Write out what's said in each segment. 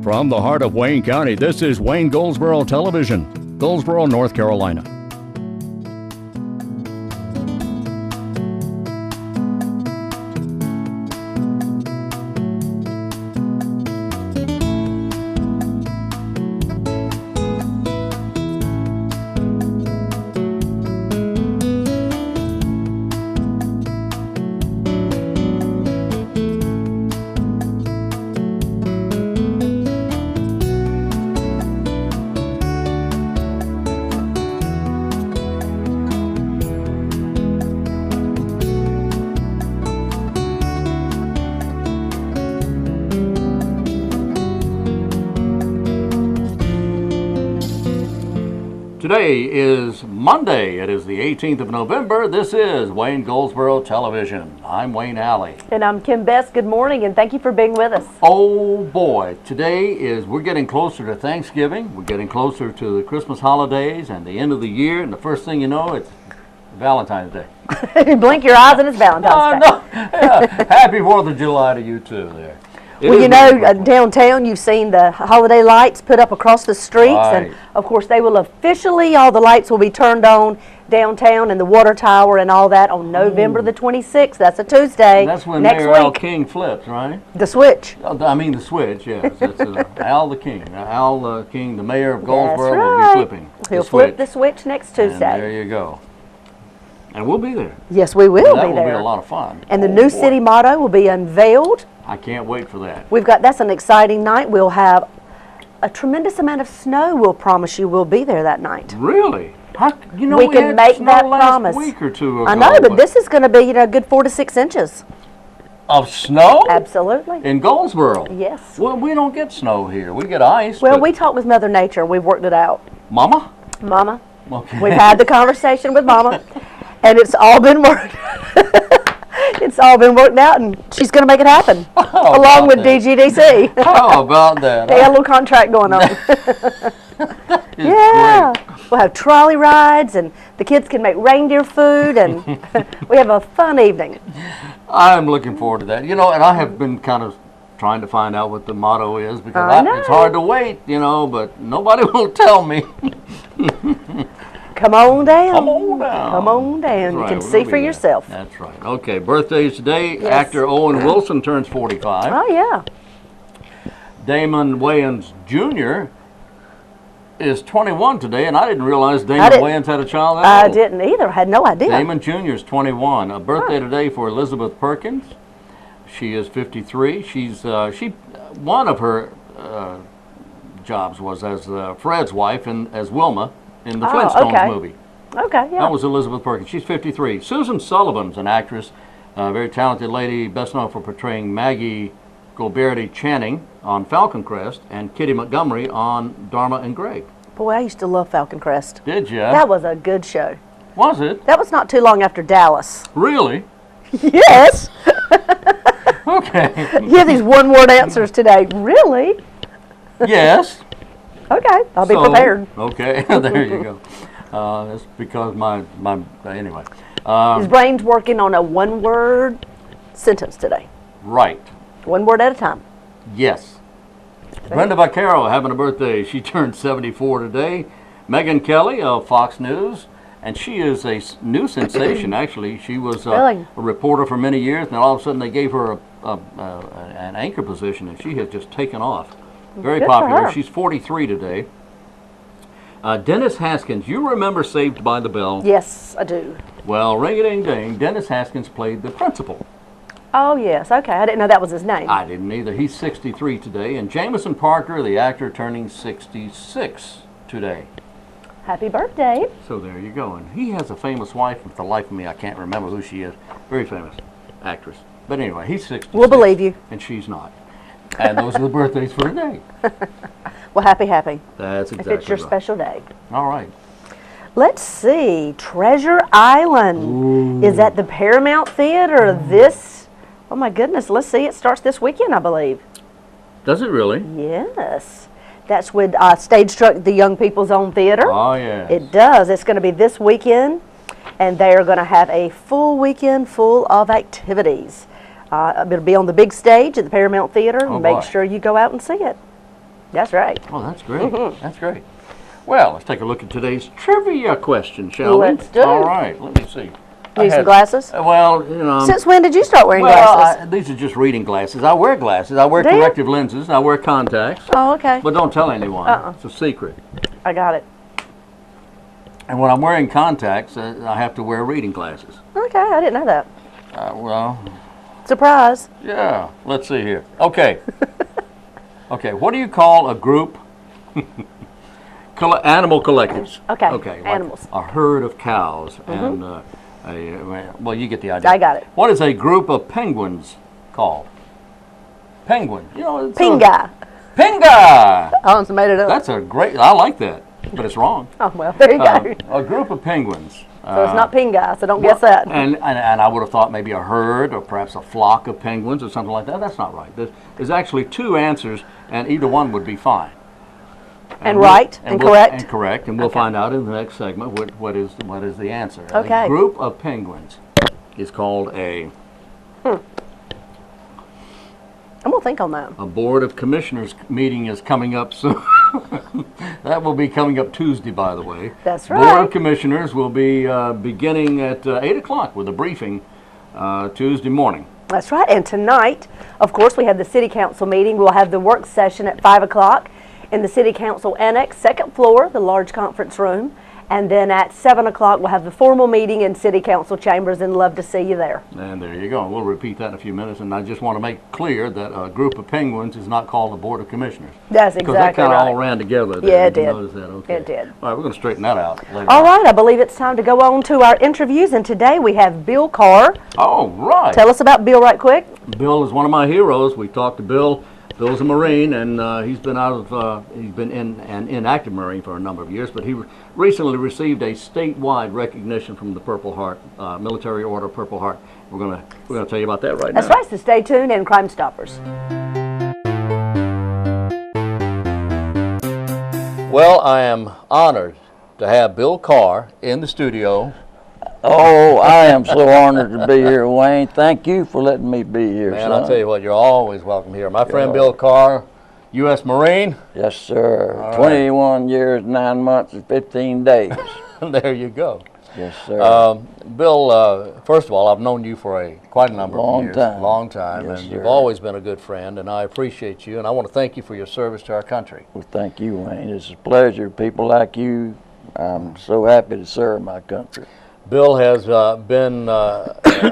From the heart of Wayne County, this is Wayne Goldsboro Television, Goldsboro, North Carolina. Today is Monday. It is the 18th of November. This is Wayne Goldsboro Television. I'm Wayne Alley. And I'm Kim Best. Good morning, and thank you for being with us. Oh boy, we're getting closer to Thanksgiving. We're getting closer to the Christmas holidays and the end of the year, and the first thing you know, it's Valentine's Day. You blink your eyes and it's Valentine's Day. No. Yeah. Happy 4th of July to you too there. Well, you know, downtown you've seen the holiday lights put up across the streets, right. And of course they will officially, all the lights will be turned on downtown and the water tower and all that on November the 26th. That's a Tuesday. And that's when next Mayor Al week. King flips, right? The switch. I mean the switch, yes. It's Al the King. Al King, the mayor of Goldsboro, That's will right. be flipping. He'll flip the switch next And Tuesday. there you go. And we'll be there. Yes, we will That be will there. be a lot of fun. And the new city motto will be unveiled. I can't wait for that. That's an exciting night. We'll have a tremendous amount of snow. We'll promise you we'll be there that night. Really? We can had make snow that last promise. week or two ago. I know, but this is going to be, a good 4 to 6 inches. Of snow? Absolutely. In Goldsboro? Yes. Well, we don't get snow here. We get ice. Well, we talked with Mother Nature and we've worked it out. Mama? Mama. Okay. We've had the conversation with Mama, and it's all been worked. It's all been worked out, and she's going to make it happen, along with DGDC. How about that? They got a little contract going on. Yeah. Great. We'll have trolley rides, and the kids can make reindeer food, and we have a fun evening. I'm looking forward to that. And I have been kind of trying to find out what the motto is, because it's hard to wait, but nobody will tell me. Come on down. Come on down. Come on down. Right, You can see for yourself. That's right. Okay, birthdays today. Yes. Actor Owen Wilson turns 45. Oh, yeah. Damon Wayans Jr. is 21 today, and I didn't realize Damon Wayans had a child that I old. didn't either. I had no idea. Damon Jr. is 21. A birthday today for Elizabeth Perkins. She is 53. One of her jobs was as Fred's wife and as Wilma in the Flintstones movie. Okay, yeah. That was Elizabeth Perkins. She's 53. Susan Sullivan's an actress, a very talented lady, best known for portraying Maggie Goldberry Channing on Falcon Crest and Kitty Montgomery on Dharma and Greg. Boy, I used to love Falcon Crest. Did you? That was a good show. Was it? That was not too long after Dallas. Really? Yes. Okay. You have these one-word answers today. Really? Yes. Okay, I'll be prepared. Okay, there you go. That's because anyway. His brain's working on a one-word sentence today. Right. One word at a time. Yes. Brenda Vaccaro having a birthday. She turned 74 today. Megyn Kelly of Fox News, and she is a new sensation, actually. She was a reporter for many years, and all of a sudden they gave her an anchor position, and she has just taken off. Very Good popular. for her. She's 43 today. Dennis Haskins, you remember Saved by the Bell? Yes, I do. Well, ring-a-ding-ding, Dennis Haskins played the principal. Oh, yes. Okay, I didn't know that was his name. I didn't either. He's 63 today. And Jameson Parker, the actor, turning 66 today. Happy birthday. So there you go. And he has a famous wife, and for the life of me, I can't remember who she is. Very famous actress. But anyway, he's 66. We'll believe you. And she's not. And those are the birthdays for today. Well, happy. That's exactly If it's your right. special day. All right. Let's see. Treasure Island is at the Paramount Theater this, oh my goodness, let's see. It starts this weekend, I believe. Does it really? Yes. That's with Stage Struck, the Young People's Own Theater. Oh, yeah. It does. It's going to be this weekend, and they are going to have a full weekend full of activities. It'll be on the big stage at the Paramount Theater. Oh, Make boy. sure you go out and see it. That's right. Oh, that's great. That's great. Well, let's take a look at today's trivia question, shall we? Let's do it. All right, let me see. Need some glasses? Well, you know. Since when did you start wearing glasses? These are just reading glasses. I wear glasses. I wear corrective lenses. I wear contacts. Oh, okay. But don't tell anyone. It's a secret. I got it. And when I'm wearing contacts, I have to wear reading glasses. Okay, I didn't know that. Well, Surprise. yeah. Let's see here. Okay. Okay, what do you call a group? Animal collectives. Okay, like animals. a herd of cows and well, you get the idea. I got it. What is a group of penguins called? Penguin. You know, it's Pinga. Pinga. I almost made it up. That's a great. I like that, but it's wrong. Oh well, there you go. A group of penguins. So it's not pinga. So don't guess that. And I would have thought maybe a herd or perhaps a flock of penguins or something like that. That's not right. There's actually two answers, and either one would be fine. And correct. And correct, and we'll find out in the next segment what is the answer. Okay. A group of penguins is called a. I'm gonna think on that. A board of commissioners meeting is coming up soon. That will be coming up Tuesday, by the way. That's right. Board of commissioners will be beginning at 8 o'clock with a briefing Tuesday morning. That's right. And tonight, of course, we have the city council meeting. We'll have the work session at 5 o'clock in the city council annex, second floor, the large conference room. And then at 7 o'clock, we'll have the formal meeting in city council chambers, and love to see you there. And there you go. We'll repeat that in a few minutes. And I just want to make clear that a group of penguins is not called the board of commissioners. That's exactly right. Because that kind of all ran together there. Yeah, it Did you did. notice that? Okay. It did. All right, we're going to straighten that out later. All right, I believe it's time to go on to our interviews, and today we have Bill Carr. Oh, right. Tell us about Bill right quick. Bill is one of my heroes. We talked to Bill. Bill's a Marine, and he's been in an inactive Marine for a number of years, but he recently received a statewide recognition from the Purple Heart, Military Order Purple Heart. We're gonna tell you about that right now. That's right, so stay tuned, and Crimestoppers. Well, I am honored to have Bill Carr in the studio. Oh, I am so honored to be here, Wayne. Thank you for letting me be here, Man, son. I'll tell you what, you're always welcome here. My friend Bill Carr, U.S. Marine. Yes, sir. All 21 years, 9 months, and 15 days. There you go. Yes, sir. Bill, first of all, I've known you for quite a number of years. Long time. Yes, and sir. You've always been a good friend, and I appreciate you, and I want to thank you for your service to our country. Well, thank you, Wayne. It's a pleasure. People like you, I'm so happy to serve my country. Bill has been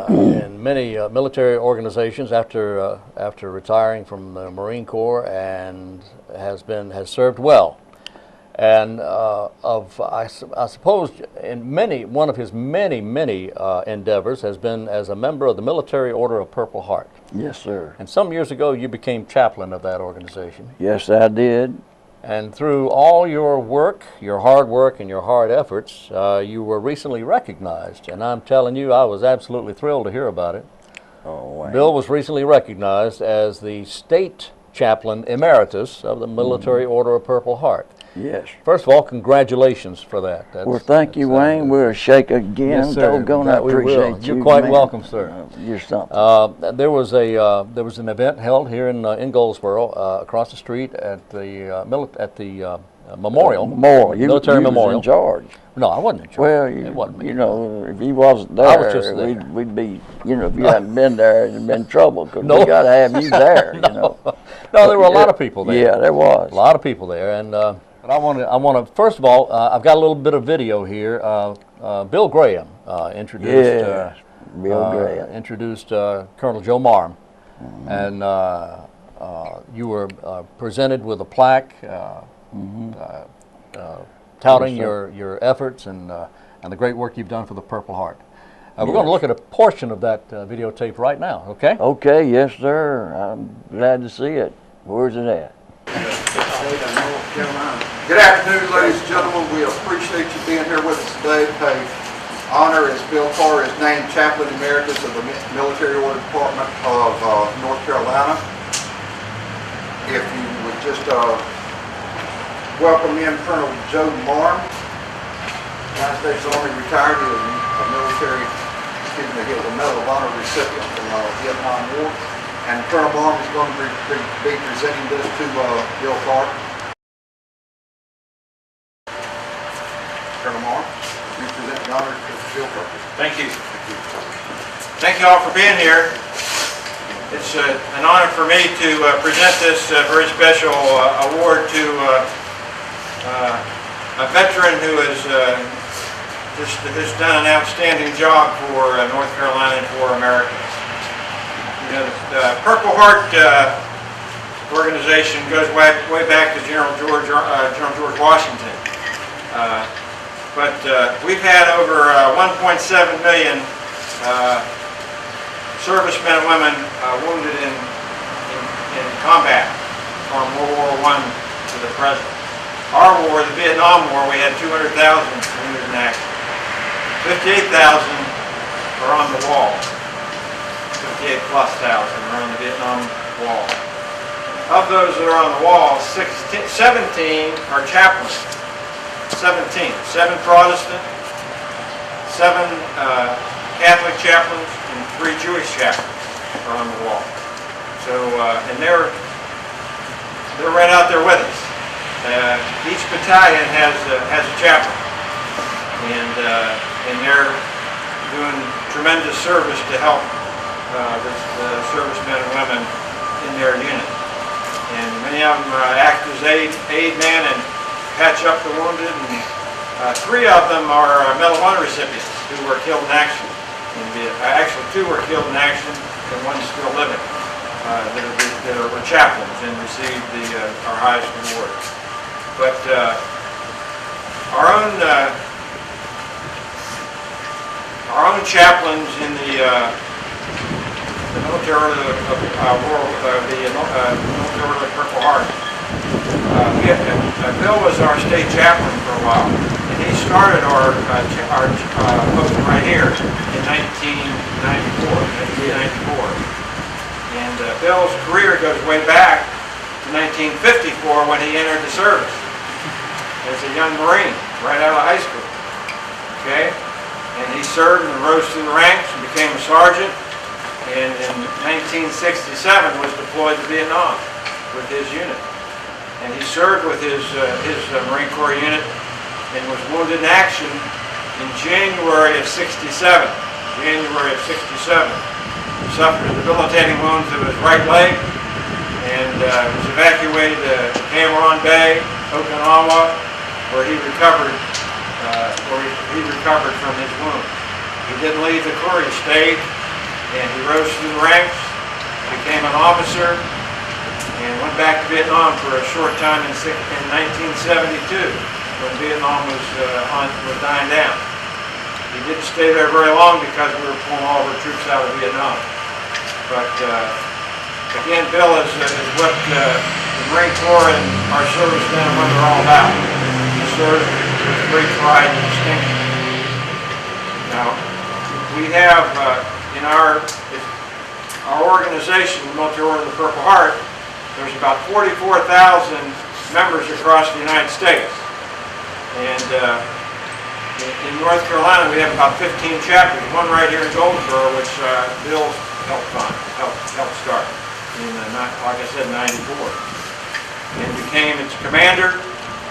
in many military organizations after retiring from the Marine Corps, and has served well. And I suppose in one of his many endeavors has been as a member of the Military Order of Purple Heart. Yes, sir. And some years ago, you became chaplain of that organization. Yes, I did. And through all your work, your hard work, and your hard efforts, you were recently recognized. And I'm telling you, I was absolutely thrilled to hear about it. Oh, Wayne. Bill was recently recognized as the state chaplain emeritus of the Military Order of Purple Heart. Yes. First of all, congratulations for that. Well, thank you, Wayne. We'll shake again. Yes, sir. Doggone, I appreciate you. You're quite man. welcome, sir. You're something. There was an event held here in Goldsboro, across the street at the memorial. Military you memorial. Was in charge. No, I wasn't in charge. Well, it wasn't me. You know, if he wasn't there, I was just there. We'd be, you know, if you hadn't been there, it'd been trouble, because No. we got to have you there, you know. No, there were a lot of people there. Yeah, there was. A lot of people there, and but I want to first of all, I've got a little bit of video here. Bill Graham introduced Colonel Joe Marm, and you were presented with a plaque touting your efforts and the great work you've done for the Purple Heart. We're going to look at a portion of that videotape right now. Okay? Okay, yes, sir. I'm glad to see it. Where's it at? Good afternoon, ladies and gentlemen. We appreciate you being here with us today to pay honor as Bill Carr is named Chaplain Emeritus of the Military Order Department of North Carolina. If you would just welcome in Colonel Joe Marm, United States Army retired. He was a military, he was a Medal of Honor recipient from the Vietnam War. And Colonel Marm is going to be presenting this to Bill Carr. Thank you. Thank you all for being here. It's an honor for me to present this very special award to a veteran who has done an outstanding job for North Carolina and for America. You know, the Purple Heart organization goes way back to General George Washington. But we've had over 1.7 million servicemen and women wounded in combat from World War I to the present. Our war, the Vietnam War, we had 200,000 wounded in action. 58,000 are on the wall. 58 plus thousand are on the Vietnam wall. Of those that are on the wall, 17 are chaplains. 17. 7 Protestant, 7 Catholic chaplains, and 3 Jewish chaplains are on the wall. So, and they're right out there with us. Each battalion has a chaplain, and they're doing tremendous service to help the servicemen and women in their unit. And many of them act as aid men and patch up the wounded, and 3 of them are Medal of Honor recipients who were killed in action. Actually, 2 were killed in action, and 1 is still living. That were chaplains and received our highest award. But our own chaplains in the military order of the military order of Purple Heart. Bill was our state chaplain for a while, and he started our post right here in 1994. And Bill's career goes way back to 1954 when he entered the service as a young Marine right out of high school. Okay, and he served and rose through the ranks and became a sergeant. And in 1967 was deployed to Vietnam with his unit. And he served with his Marine Corps unit and was wounded in action in January of '67. January of '67. Suffered a debilitating wound to his right leg and was evacuated to Cameron Bay, Okinawa, where he recovered from his wound. He didn't leave the Corps, he stayed, and he rose through the ranks, became an officer, and went back to Vietnam for a short time in 1972 when Vietnam was dying down. He didn't stay there very long because we were pulling all of our troops out of Vietnam. But again, Bill is what the Marine Corps and our servicemen and women are all about. He serves with great pride and distinction. Now, we have in our organization, the Military Order of the Purple Heart, there's about 44,000 members across the United States. And in North Carolina, we have about 15 chapters. One right here in Goldsboro, which Bill helped start in, like I said, '94, and became its commander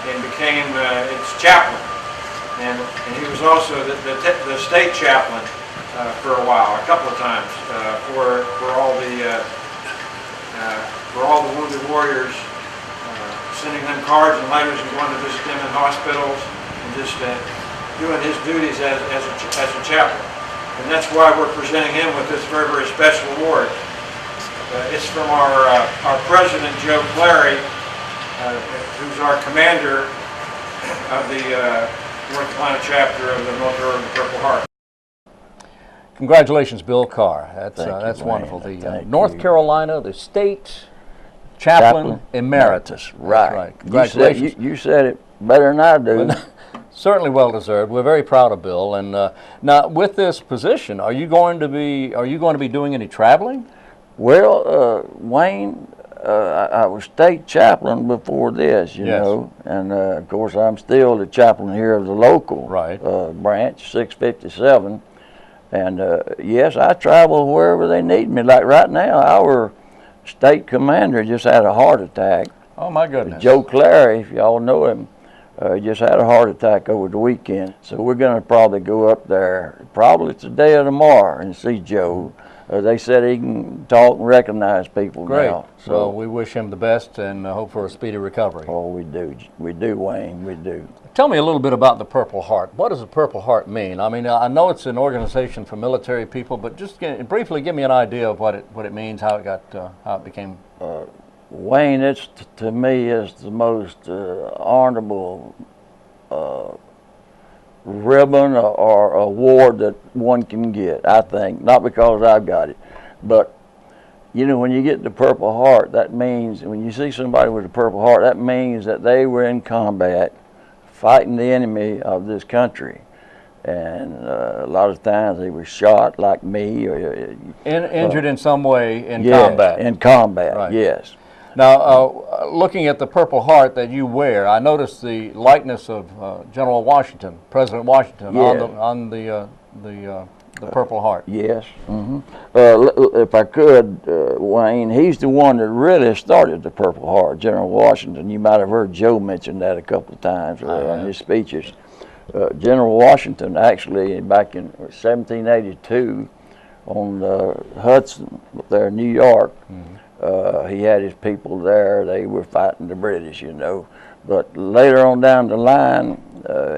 and became its chaplain. And he was also the state chaplain for a while, a couple of times, for all the wounded warriors, sending them cards and letters and going to visit them in hospitals and just doing his duties as a chaplain. And that's why we're presenting him with this very, very special award. It's from our president, Joe Clary, who's our commander of the North Carolina chapter of the Military Order of the Purple Heart. Congratulations, Bill Carr. That's wonderful. The North Carolina, the state chaplain emeritus. Right. Congratulations. You said it better than I do. Certainly well deserved. We're very proud of Bill. And now, with this position, are you going to be doing any traveling? Well, Wayne, I was state chaplain before this, you know, and of course I'm still the chaplain here of the local branch, 657. And yes, I travel wherever they need me. Like right now, our state commander just had a heart attack. Oh my goodness. Joe Clary, if y'all know him, Just had a heart attack over the weekend. So we're going to probably go up there probably today or tomorrow and see Joe. They said he can talk and recognize people now. So well, we wish him the best and hope for a speedy recovery. Oh, we do. We do, Wayne. We do. Tell me a little bit about the Purple Heart. What does the Purple Heart mean? I mean, I know it's an organization for military people, but just briefly give me an idea of what it means, how it became. Wayne, it's to me is the most honorable ribbon or award that one can get, I think. Not because I've got it, but you know, when you get the Purple Heart, that means, when you see somebody with a Purple Heart, that means that they were in combat fighting the enemy of this country. And a lot of times they were shot, like me, or injured in some way in combat. In combat, right. Yes. Now, looking at the Purple Heart that you wear, I noticed the likeness of General Washington, President Washington, on the Purple Heart. Yes. If I could, Wayne, he's the one that really started the Purple Heart, General Washington. You might have heard Joe mention that a couple of times in his speeches. General Washington, actually, back in 1782, on the Hudson, there in New York, he had his people there. They were fighting the British, you know. But later on down the line,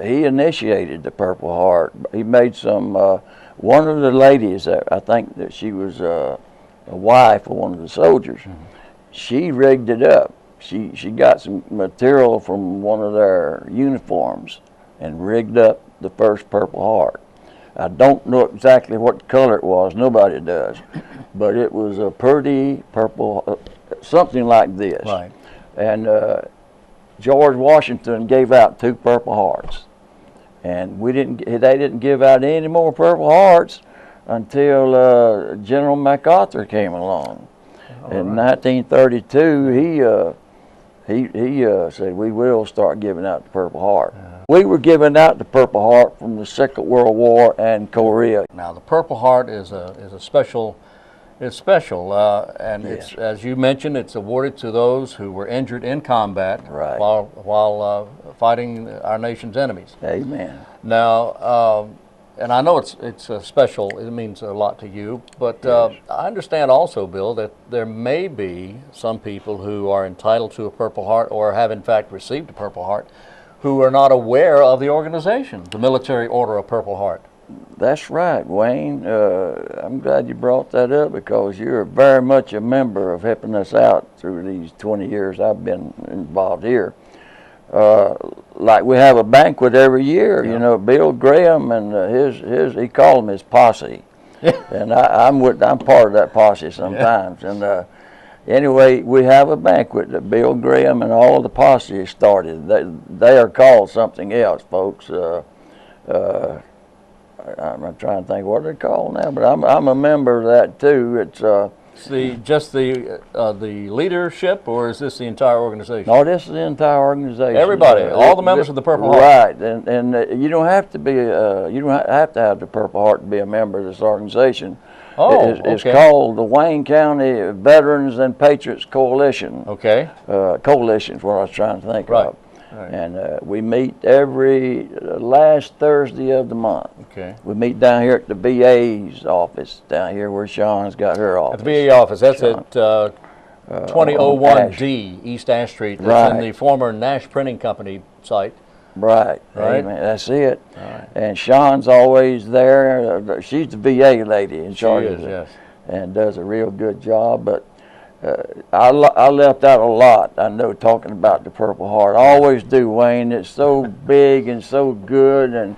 he initiated the Purple Heart. He made some, one of the ladies, I think that she was a wife of one of the soldiers, she rigged it up. She got some material from one of their uniforms and rigged up the first Purple Heart. I don't know exactly what color it was, nobody does, but it was a pretty purple, something like this. Right. And George Washington gave out 2 Purple Hearts, and they didn't give out any more Purple Hearts until General MacArthur came along. In 1932, he said, we will start giving out the Purple Heart. We were giving out the Purple Heart from the Second World War and Korea. Now, the Purple Heart is a special. It's special, and it's, as you mentioned, it's awarded to those who were injured in combat while fighting our nation's enemies. Amen. Now, and I know it's special. It means a lot to you, but I understand also, Bill, that there may be some people who are entitled to a Purple Heart or have in fact received a Purple Heart who are not aware of the organization, the Military Order of Purple Heart. That's right, Wayne. I'm glad you brought that up because you're very much a member of helping us out through these 20 years I've been involved here. Like we have a banquet every year, you know, Bill Graham and he called him his posse. And I'm part of that posse sometimes. And anyway, we have a banquet that Bill Graham and all the posse started. They are called something else, folks. I'm trying to think what they're called now, but I'm a member of that too. It's just the leadership, or is this the entire organization? No, this is the entire organization. Everybody, all the members of the Purple Heart. Right, and you don't have to be you don't have to have the Purple Heart to be a member of this organization. Oh, it's called the Wayne County Veterans and Patriots Coalition. Okay. Coalition is what I was trying to think of. Right. And we meet every last Thursday of the month. Okay. We meet down here at the VA's office, down here where Sean's got her office. At the VA office, that's at 2001D East Ash Street. That's in the former Nash Printing Company site. Right. Amen. That's it. Right. And Sean's always there. She's the VA lady in charge of it. Yes. And does a real good job. But I left out a lot, I know, talking about the Purple Heart. I always do, Wayne. It's so big and so good, and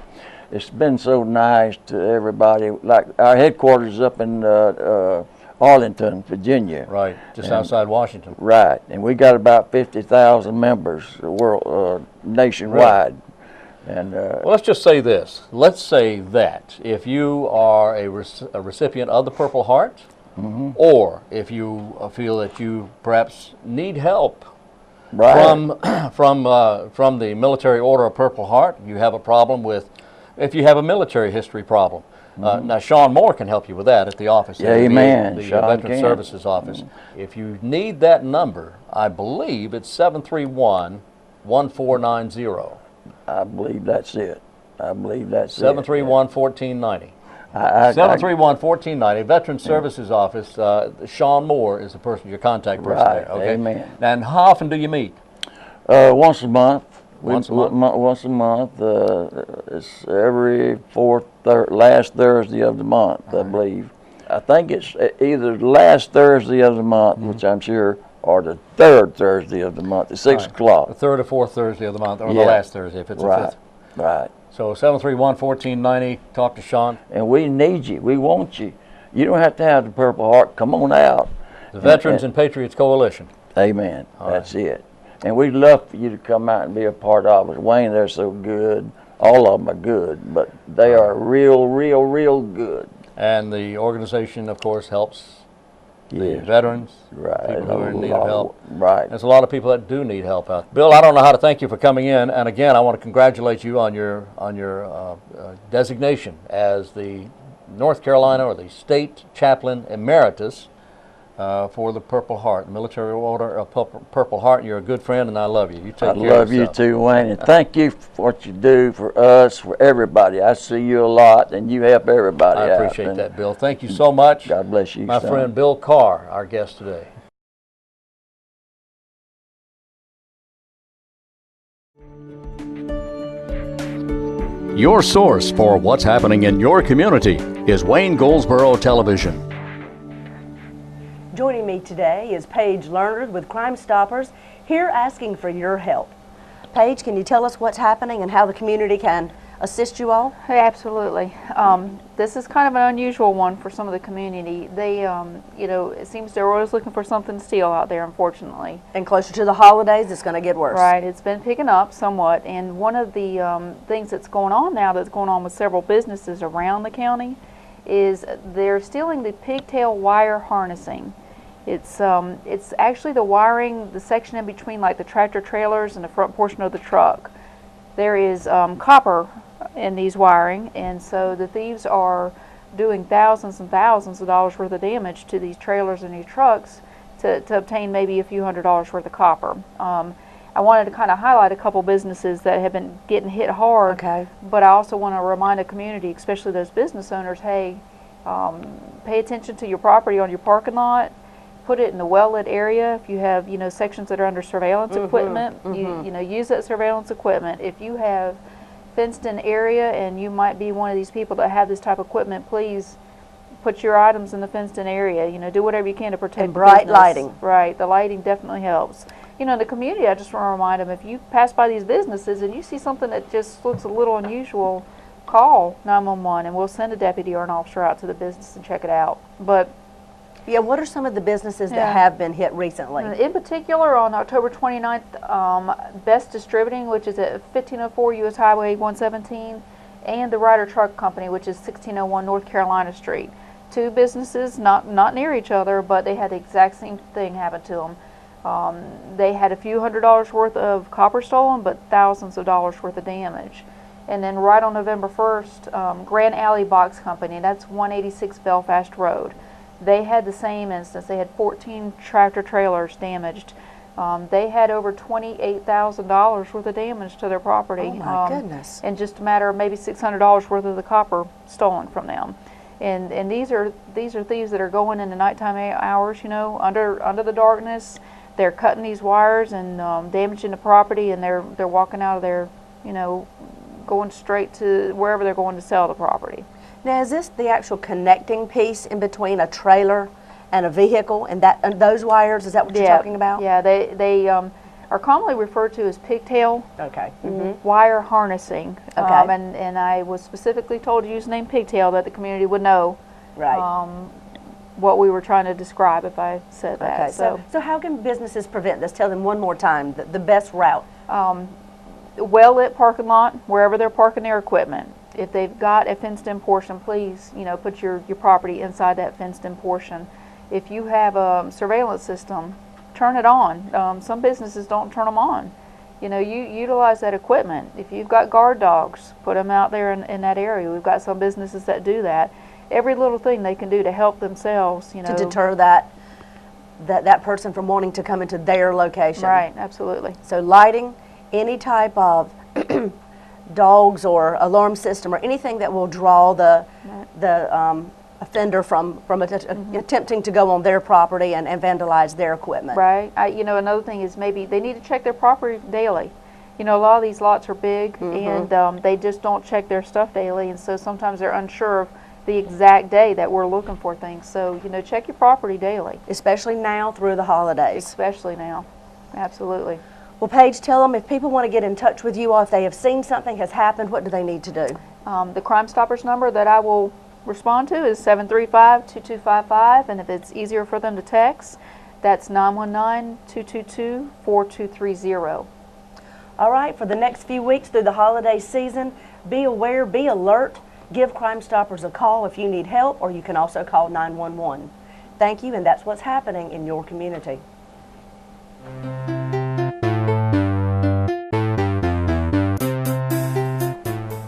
it's been so nice to everybody. Like our headquarters up in Arlington, Virginia. Right, just outside Washington. Right, and we got about 50,000 members nationwide. Really? And well, let's just say this. Let's say that if you are a recipient of the Purple Heart, or if you feel that you perhaps need help from the Military Order of Purple Heart, you have a problem with, if you have a military history problem. Now, Sean Moore can help you with that at the office. Amen. The Veteran Services office. If you need that number, I believe it's 731-1490. I believe that's it. I believe that's 731-1490. 731-1490. Veteran Services Office. Sean Moore is the person, your contact person there. Okay. Amen. And how often do you meet? Once a month. Once a month? Once a month. It's every last Thursday of the month, I believe. I think it's either the last Thursday of the month, which I'm sure, or the third Thursday of the month at 6 o'clock. The third or fourth Thursday of the month, or the last Thursday if it's the fifth. Right. So 731-1490, talk to Sean. And we need you. We want you. You don't have to have the Purple Heart. Come on out. The Veterans and Patriots Coalition. Amen. That's it. And we'd love for you to come out and be a part of it. Wayne, they're so good. All of them are good, but they are real, real, real good. And the organization, of course, helps the veterans, people who are in need of help. Right. There's a lot of people that do need help out. Bill, I don't know how to thank you for coming in. And again, I want to congratulate you on your designation as the North Carolina or the State Chaplain Emeritus for the Purple Heart, Military Order of Purple Heart. You're a good friend, and I love you. You take care of yourself. I love you too, Wayne, and thank you for what you do for us, for everybody. I see you a lot, and you help everybody out. I appreciate that, Bill. Thank you so much. God bless you, my son. friend Bill Carr, our guest today. Your source for what's happening in your community is Wayne Goldsboro Television. Joining me today is Paige Learnard with Crimestoppers, here asking for your help. Paige, can you tell us what's happening and how the community can assist you all? Hey, absolutely. This is kind of an unusual one for some of the community. They, you know, it seems they're always looking for something to steal out there, unfortunately. And closer to the holidays, it's going to get worse. Right. It's been picking up somewhat. And one of the things that's going on now, that's going on with several businesses around the county, is they're stealing the pigtail wire harnessing. It's actually the wiring, the section in between like the tractor trailers and the front portion of the truck. There is copper in these wiring, and so the thieves are doing thousands and thousands of dollars worth of damage to these trailers and these trucks to obtain maybe a few $100s worth of copper. I wanted to kind of highlight a couple businesses that have been getting hit hard, but I also want to remind the community, especially those business owners, hey, pay attention to your property on your parking lot. Put it in the well-lit area. If you have, you know, sections that are under surveillance equipment, you know, use that surveillance equipment. If you have fenced-in area and you might be one of these people that have this type of equipment, please put your items in the fenced-in area. You know, do whatever you can to protect. And bright lighting. Right, the lighting definitely helps. You know, in the community, I just want to remind them, if you pass by these businesses and you see something that just looks a little unusual, call 911 and we'll send a deputy or an officer out to the business and check it out. But yeah, what are some of the businesses that have been hit recently? In particular, on October 29th, Best Distributing, which is at 1504 U.S. Highway 117, and the Ryder Truck Company, which is 1601 North Carolina Street. Two businesses, not near each other, but they had the exact same thing happen to them. They had a few $100s worth of copper stolen, but thousands of dollars worth of damage. And then right on November 1st, Grand Alley Box Company, that's 186 Belfast Road. They had the same instance. They had 14 tractor trailers damaged. They had over $28,000 worth of damage to their property. Oh my goodness. In just a matter of maybe $600 worth of the copper stolen from them. And these are thieves that are going in the nighttime hours, you know, under the darkness. They're cutting these wires and damaging the property, and they're walking out of there, you know, going straight to wherever they're going to sell the property. Now, is this the actual connecting piece in between a trailer and a vehicle, and those wires? Is that what you're talking about? Yeah, they are commonly referred to as pigtail wire harnessing. And I was specifically told to use the name pigtail that the community would know what we were trying to describe if I said that. So how can businesses prevent this? Tell them one more time the best route. Well-lit parking lot, wherever they're parking their equipment. If they've got a fenced-in portion, please, you know, put your property inside that fenced-in portion. If you have a surveillance system, turn it on. Some businesses don't turn them on. You know, you utilize that equipment. If you've got guard dogs, put them out there in that area. We've got some businesses that do that. Every little thing they can do to help themselves, you know. To deter that person from wanting to come into their location. Right, absolutely. So lighting, any type of dogs or alarm system or anything that will draw the offender from attempting to go on their property and vandalize their equipment. Right. You know, another thing is maybe they need to check their property daily. You know, a lot of these lots are big, and they just don't check their stuff daily, and so sometimes they're unsure of the exact day that we're looking for things. So, you know, check your property daily. Especially now through the holidays. Especially now. Absolutely. Well, Paige, tell them if people want to get in touch with you or if they have seen something has happened, what do they need to do? The Crimestoppers number that I will respond to is 735-2255, and if it's easier for them to text, that's 919-222-4230. All right, for the next few weeks through the holiday season, be aware, be alert, give Crimestoppers a call if you need help, or you can also call 911. Thank you, and that's what's happening in your community.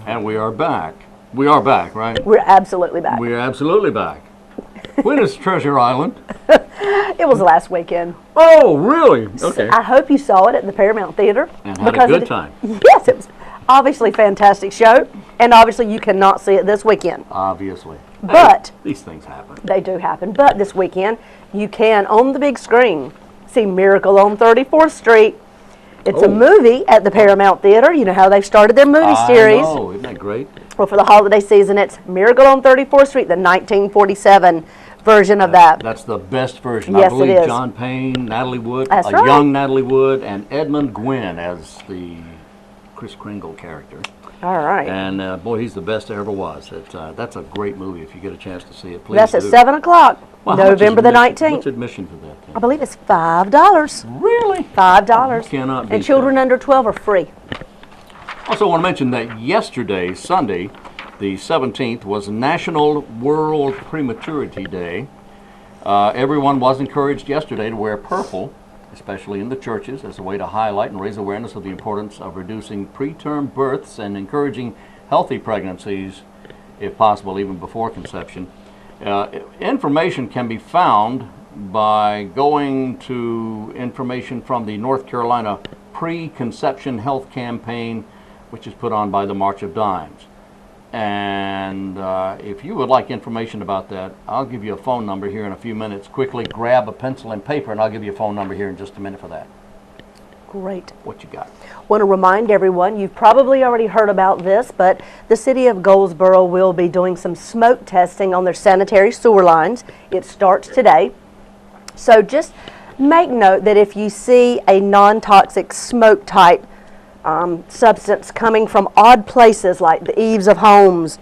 And we are back. We are back, right? We're absolutely back. We are absolutely back. When is Treasure Island? It was last weekend. Oh, really? Okay. I hope you saw it at the Paramount Theater. And had a good time. Yes, it was obviously a fantastic show, and obviously you cannot see it this weekend. Obviously. But hey, these things happen. They do happen. But this weekend, you can, on the big screen, see Miracle on 34th Street. It's a movie at the Paramount Theater. You know how they've started their movie series. Oh, isn't that great? Well, for the holiday season, it's Miracle on 34th Street, the 1947 version of that. That's the best version. Yes, I believe it is. John Payne, Natalie Wood, That's right. young Natalie Wood, and Edmund Gwynn as the Kris Kringle character. All right. And boy, he's the best there ever was. That's a great movie. If you get a chance to see it, please That's do. at 7 o'clock, Well, how much is November the admission? 19th. What's admission for that thing? I believe it's $5. Really? $5. You cannot beat And children under 12 are free. Also, I want to mention that yesterday, Sunday, the 17th, was National World Prematurity Day. Everyone was encouraged yesterday to wear purple, especially in the churches, as a way to highlight and raise awareness of the importance of reducing preterm births and encouraging healthy pregnancies, if possible, even before conception. Information can be found by going to information from the North Carolina Preconception Health Campaign, which is put on by the March of Dimes. And if you would like information about that, I'll give you a phone number here in a few minutes. Quickly grab a pencil and paper, and I'll give you a phone number here in just a minute for that. Great. What you got? Want to remind everyone, you've probably already heard about this, but the city of Goldsboro will be doing some smoke testing on their sanitary sewer lines. It starts today. So just make note that if you see a non-toxic smoke type substance coming from odd places like the eaves of homes,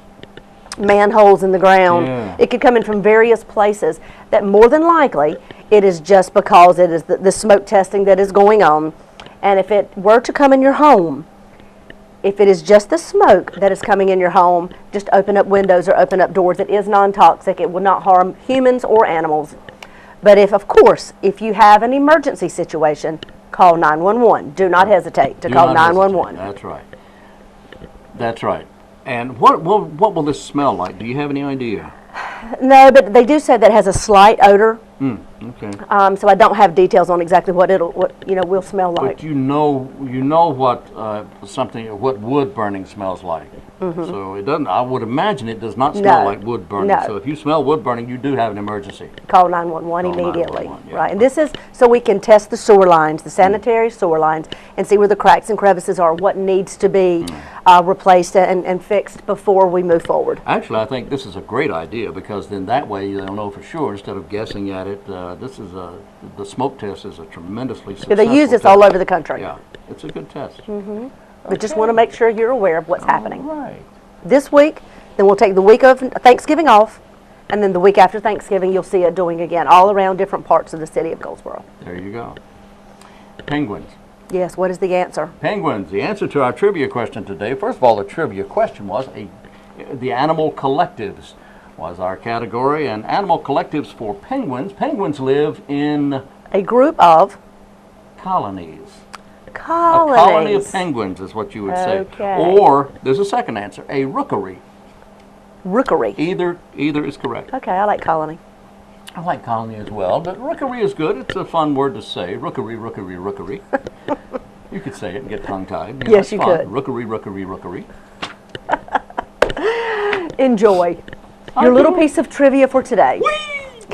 manholes in the ground, it could come in from various places, that more than likely it is just because it is the smoke testing that is going on. And if it were to come in your home, if it is just the smoke that is coming in your home, just open up windows or open up doors. It is non-toxic. It will not harm humans or animals. But if, of course, if you have an emergency situation, call 911. Do not hesitate to call 911. That's right. That's right. And what will this smell like? Do you have any idea? No, but they do say that it has a slight odor. Okay. So I don't have details on exactly what will smell like. But you know what wood burning smells like. So it doesn't. I would imagine it does not smell like wood burning. No. So if you smell wood burning, you do have an emergency. Call 911 immediately. 911, yeah. Right, and this is so we can test the sewer lines, the sanitary sewer lines, and see where the cracks and crevices are, what needs to be replaced and fixed before we move forward. Actually, I think this is a great idea because then that way they'll know for sure instead of guessing at it. The smoke test is a tremendously successful They use this test. all over the country. Yeah, it's a good test. But just want to make sure you're aware of what's happening. Right. This week, then we'll take the week of Thanksgiving off, and then the week after Thanksgiving, you'll see it doing again all around different parts of the city of Goldsboro. There you go. Penguins. Yes, what is the answer? Penguins. The answer to our trivia question today. First of all, the trivia question was the animal collectives was our category, and animal collectives for penguins. Penguins live in a group of colonies. Colonies. A colony of penguins is what you would say. Or there's a second answer, a rookery. Rookery. Either is correct. Okay, I like colony. I like colony as well, but rookery is good. It's a fun word to say. Rookery, rookery, rookery. You could say it and get tongue-tied. Yes, you could. Rookery, rookery, rookery. Enjoy your little piece of trivia for today.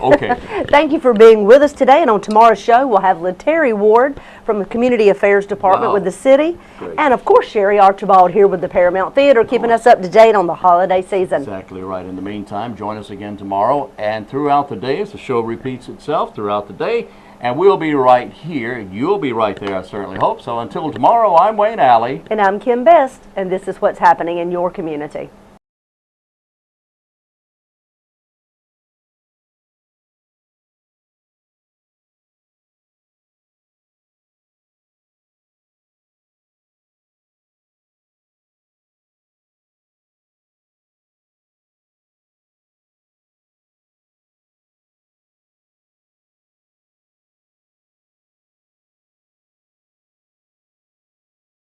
Okay. Thank you for being with us today, and on tomorrow's show we'll have Letary Ward from the Community Affairs Department with the city. Great. And of course Sherry Archibald here with the Paramount Theater keeping us up to date on the holiday season. Exactly right. In the meantime, join us again tomorrow and throughout the day as the show repeats itself throughout the day. And we'll be right here. You'll be right there, I certainly hope. So until tomorrow, I'm Wayne Alley. And I'm Kim Best, and this is what's happening in your community.